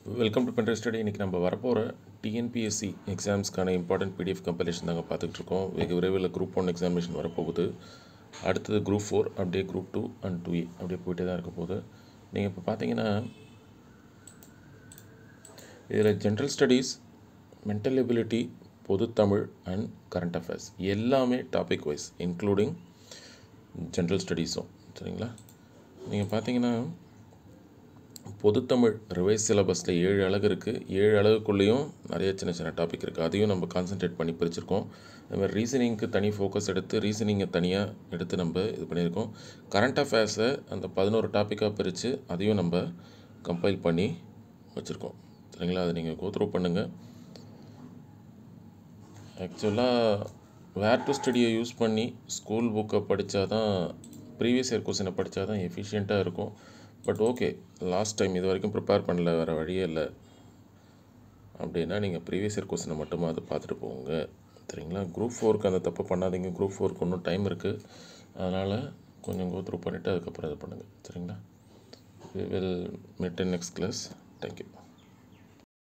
Welcome to பென்ட்ரை study. இன்றைக்கி நம்ம வரப்போகிற டிஎன்பிஎஸ்சி எக்ஸாம்ஸ்க்கான இம்பார்ட்டன்ட் பிடிஎஃப் கம்பெலேஷன் தாங்க பார்த்துட்ருக்கோம். வெகு விரைவில் குரூப் 1 எக்ஸாமினேஷன் வரப்போகுது. அடுத்தது குரூப் 4, அப்படியே குரூப் 2 அண்ட் 2A அப்படியே போயிட்டே தான் இருக்க போகுது. நீங்கள் இப்போ பார்த்தீங்கன்னா இதில் ஜென்ரல் ஸ்டடீஸ், மென்டல் எபிலிட்டி, பொது தமிழ் அண்ட் கரண்ட் அஃபேர்ஸ் எல்லாமே டாபிக் வைஸ் இன்க்ளூடிங் ஜென்ரல் ஸ்டடீஸும். சரிங்களா? நீங்கள் பார்த்தீங்கன்னா பொதுத்தமிழ் ரிவைஸ் சிலபஸில் 7 அலகு இருக்குது. 7 அலகுக்குள்ளேயும் நிறைய சின்ன சின்ன டாபிக் இருக்குது. அதையும் நம்ம கான்சன்ட்ரேட் பண்ணி பிரிச்சிருக்கோம். அதுமாதிரி ரீசனிங்க்கு தனி ஃபோக்கஸ் எடுத்து ரீசனிங்கை தனியாக எடுத்து நம்ம இது பண்ணியிருக்கோம். கரண்ட் அஃபேர்ஸை அந்த 11 டாப்பிக்காக பிரித்து அதையும் நம்ம கம்பைல் பண்ணி வச்சுருக்கோம். சரிங்களா? அதை நீங்கள் கோத்ரூ பண்ணுங்கள். ஆக்சுவலாக வேர் டு ஸ்டடியை யூஸ் பண்ணி ஸ்கூல் புக்கை படித்தா தான், ப்ரீவியஸ் இயர் கொஸ்டினை படித்தா தான் எஃபிஷியண்ட்டாக இருக்கும். பட் ஓகே, லாஸ்ட் டைம் இது வரைக்கும் ப்ரிப்பேர் பண்ணல, வேறு வழியே இல்லை அப்படின்னா நீங்கள் ப்ரீவியஸ் இயர் கொஸ்டினை மட்டுமா அதை பார்த்துட்டு போங்க. சரிங்களா? குரூப் 4க்கு அந்த தப்பு பண்ணாதீங்க. குரூப் 4க்கு இன்னும் டைம் இருக்குது. அதனால் கொஞ்சம் கோத்ரூ பண்ணிவிட்டு அதுக்கப்புறம் இது பண்ணுங்கள். சரிங்களா? We will meet in next class. Thank you.